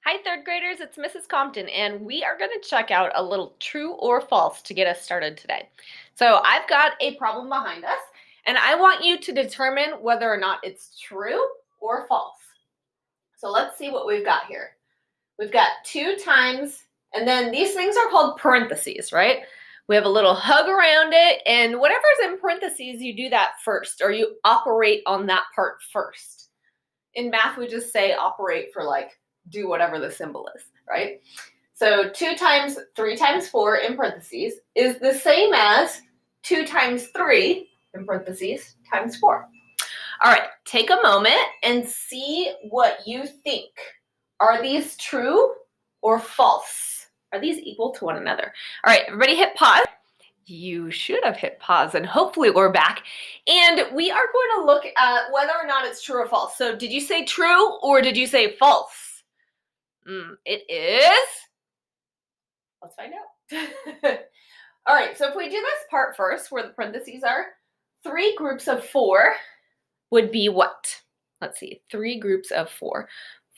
Hi, third graders, it's Mrs. Compton, and we are going to check out a little true or false to get us started today. So I've got a problem behind us, and I want you to determine whether or not it's true or false. So let's see what we've got here. We've got 2 times, and then these things are called parentheses, right? We have a little hug around it, and whatever's in parentheses, you do that first, or you operate on that part first. In math, we just say operate for like do whatever the symbol is, right? So 2 times 3 times 4 in parentheses is the same as 2 times 3 in parentheses times 4. All right, take a moment and see what you think. Are these true or false? Are these equal to one another? All right, everybody hit pause. You should have hit pause and hopefully we're back. And we are going to look at whether or not it's true or false. So did you say true or did you say false? It is. Let's find out. All right, so if we do this part first, where the parentheses are, 3 groups of 4 would be what? Let's see, 3 groups of 4.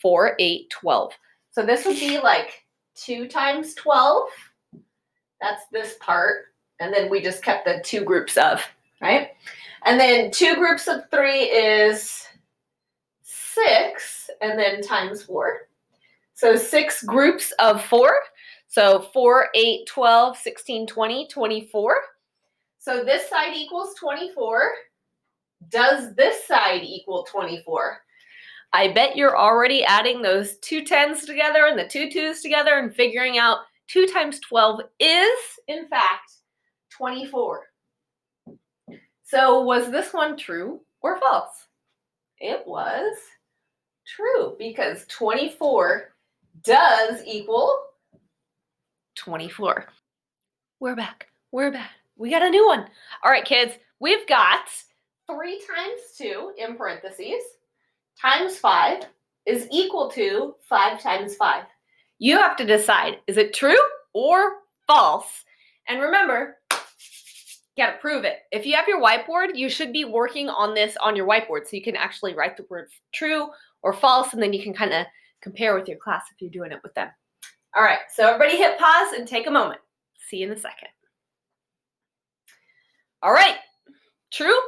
4, 8, 12. So this would be like 2 times 12. That's this part. And then we just kept the 2 groups of, right? And then 2 groups of 3 is 6, and then times 4. So 6 groups of 4. So 4, 8, 12, 16, 20, 24. So this side equals 24. Does this side equal 24? I bet you're already adding those 2 10s together and the 2 2s together and figuring out 2 times 12 is, in fact, 24. So was this one true or false? It was true because 24 does equal 24. We're back. We're back. We got a new one. All right, kids, we've got 3 times 2 in parentheses times 5 is equal to 5 times 5. You have to decide, is it true or false? And remember, you got to prove it. If you have your whiteboard, you should be working on this on your whiteboard so you can actually write the word true or false, and then you can kind of compare with your class if you're doing it with them. All right, so everybody hit pause and take a moment. See you in a second. All right, true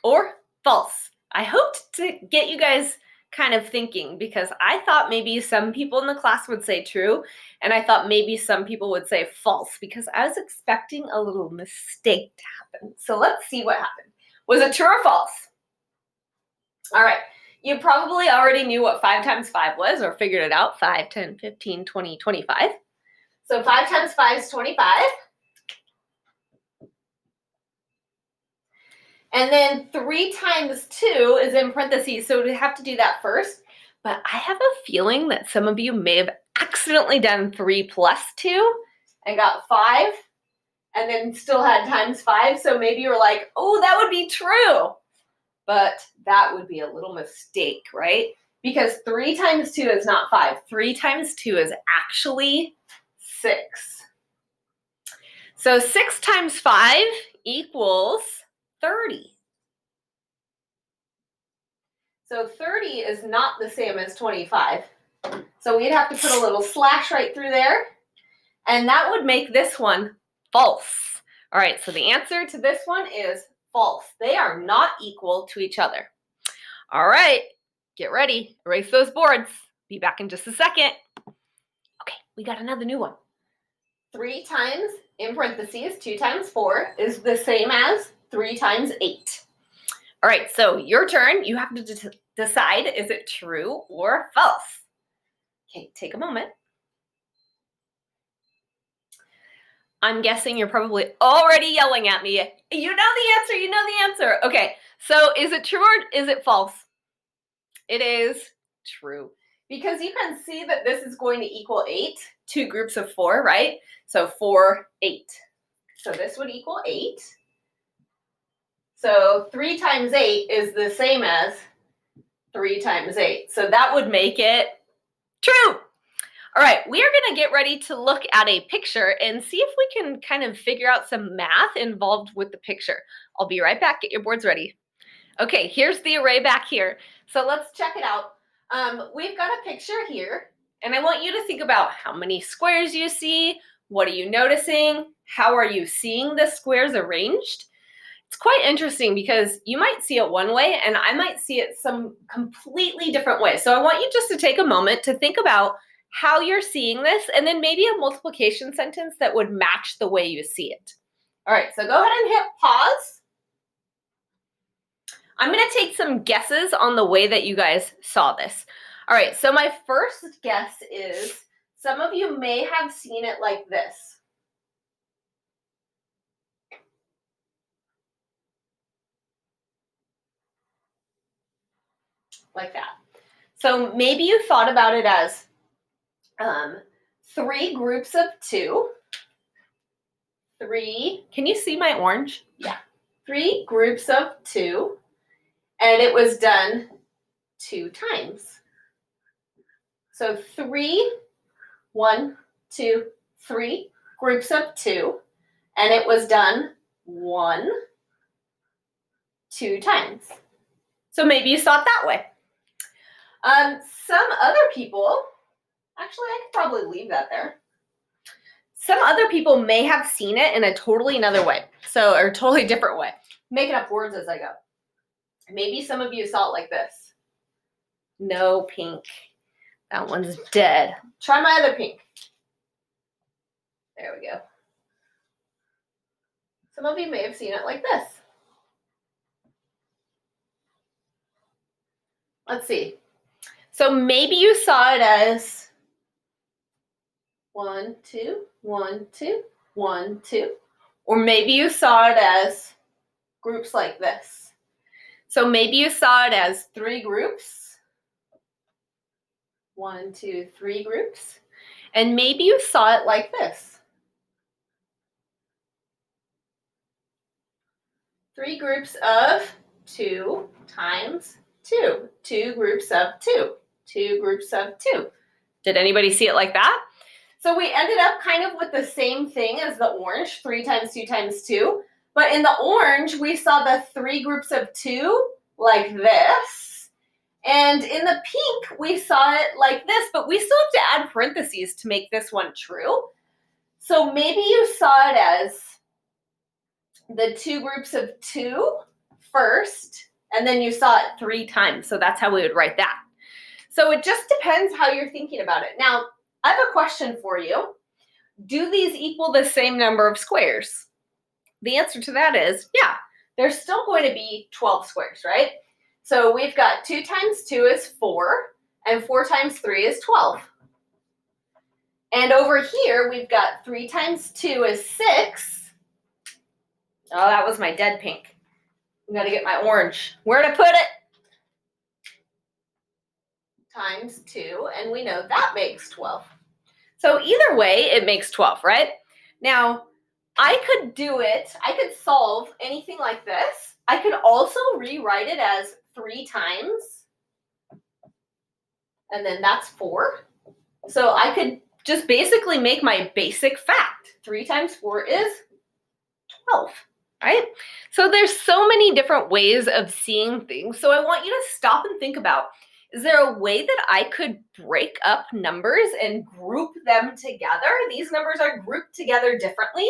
or false? I hoped to get you guys kind of thinking because I thought maybe some people in the class would say true, and I thought maybe some people would say false because I was expecting a little mistake to happen. So let's see what happened. Was it true or false? All right, you probably already knew what 5 times 5 was or figured it out. 5, 10, 15, 20, 25. So 5 times 5 is 25. And then 3 times 2 is in parentheses, so we have to do that first. But I have a feeling that some of you may have accidentally done 3 plus 2 and got 5 and then still had times 5. So maybe you're like, oh, that would be true. But that would be a little mistake, right? Because 3 times 2 is not 5. 3 times 2 is actually 6. So 6 times 5 equals 30. So 30 is not the same as 25. So we'd have to put a little slash right through there. And that would make this one false. All right, so the answer to this one is false. They are not equal to each other. All right, get ready. Erase those boards. Be back in just a second. Okay, we got another new one. 3 times, in parentheses, 2 times 4 is the same as 3 times 8. All right, so your turn. You have to decide, is it true or false? Okay, take a moment. I'm guessing you're probably already yelling at me. You know the answer, you know the answer. Okay, so is it true or is it false? It is true. Because you can see that this is going to equal 8, 2 groups of 4, right? So 4, 8. So this would equal 8. So 3 times 8 is the same as 3 times 8. So that would make it true. All right, we are going to get ready to look at a picture and see if we can kind of figure out some math involved with the picture. I'll be right back. Get your boards ready. Okay, here's the array back here. So let's check it out. We've got a picture here, And I want you to think about how many squares you see, what are you noticing, how are you seeing the squares arranged? It's quite interesting because you might see it one way and I might see it some completely different way. So I want you just to take a moment to think about how you're seeing this and then maybe a multiplication sentence that would match the way you see it. All right, so go ahead and hit pause. I'm going to take some guesses on the way that you guys saw this. All right, so my first guess is some of you may have seen it like this. Like that. So maybe you thought about it as 3 groups of 2. 3, can you see my orange? Yeah. 3 groups of 2, and it was done 2 times. So 3, 1, 2, 3 groups of 2, and it was done 1, 2 times. So maybe you saw it that way. Some other people, actually I could probably leave that there. Some other people may have seen it in a totally another way, or totally different way. Making up words as I go. Maybe some of you saw it like this. No pink. That one's dead. Try my other pink. There we go. Some of you may have seen it like this. Let's see. So maybe you saw it as 1, 2, 1, 2, 1, 2. Or maybe you saw it as groups like this. So maybe you saw it as 3 groups. 1, 2, 3 groups. And maybe you saw it like this. 3 groups of 2 times 2. 2 groups of 2. 2 groups of 2. Did anybody see it like that? So we ended up kind of with the same thing as the orange, 3 times 2 times 2. But in the orange, we saw the 3 groups of 2 like this. And in the pink, we saw it like this, but we still have to add parentheses to make this one true. So maybe you saw it as the 2 groups of 2 first, and then you saw it 3 times. So that's how we would write that. So it just depends how you're thinking about it. Now, I have a question for you. Do these equal the same number of squares? The answer to that is, yeah, there's still going to be 12 squares, right? So we've got 2 times 2 is 4, and 4 times 3 is 12. And over here, we've got 3 times 2 is 6. Oh, that was my dead pink. I'm going to get my orange. Where to put it? Times 2, and we know that makes 12. So either way, it makes 12, right? Now, I could do it, I could solve anything like this. I could also rewrite it as 3 times, and then that's 4. So I could just basically make my basic fact. 3 times 4 is 12, right? So there's so many different ways of seeing things. So I want you to stop and think about, is there a way that I could break up numbers and group them together? These numbers are grouped together differently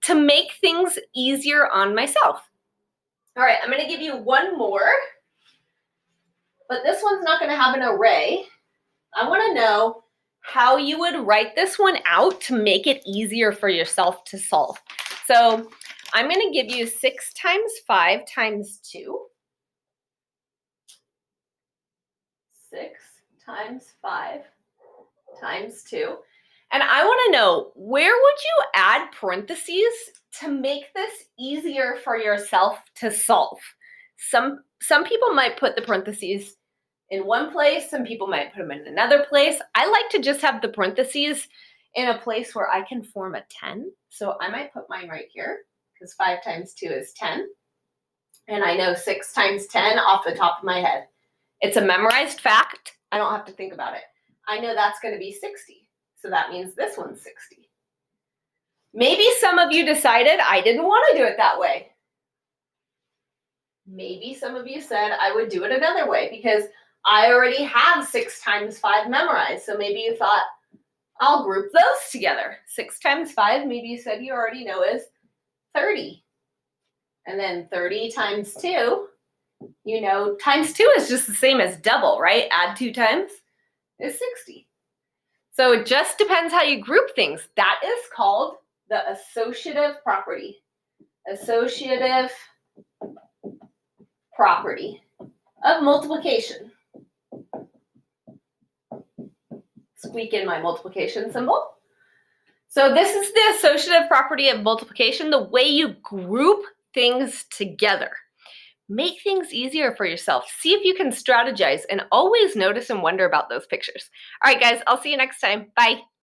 to make things easier on myself. All right, I'm going to give you one more, but this one's not going to have an array. I want to know how you would write this one out to make it easier for yourself to solve. So I'm going to give you 6 times 5 times 2. 6 times 5 times 2. And I want to know, where would you add parentheses to make this easier for yourself to solve? Some people might put the parentheses in one place. Some people might put them in another place. I like to just have the parentheses in a place where I can form a 10. So I might put mine right here because 5 times 2 is 10. And I know 6 times 10 off the top of my head. It's a memorized fact. I don't have to think about it. I know that's going to be 60. So that means this one's 60. Maybe some of you decided I didn't want to do it that way. Maybe some of you said I would do it another way because I already have 6 times 5 memorized, so maybe you thought, I'll group those together. 6 times 5, maybe you said you already know, is 30. And then 30 times 2, you know, times 2 is just the same as double, right? Add 2 times is 60. So it just depends how you group things. That is called the associative property. Associative property of multiplication. Squeak in my multiplication symbol. So this is the associative property of multiplication, the way you group things together. Make things easier for yourself. See if you can strategize and always notice and wonder about those pictures. All right, guys, I'll see you next time. Bye.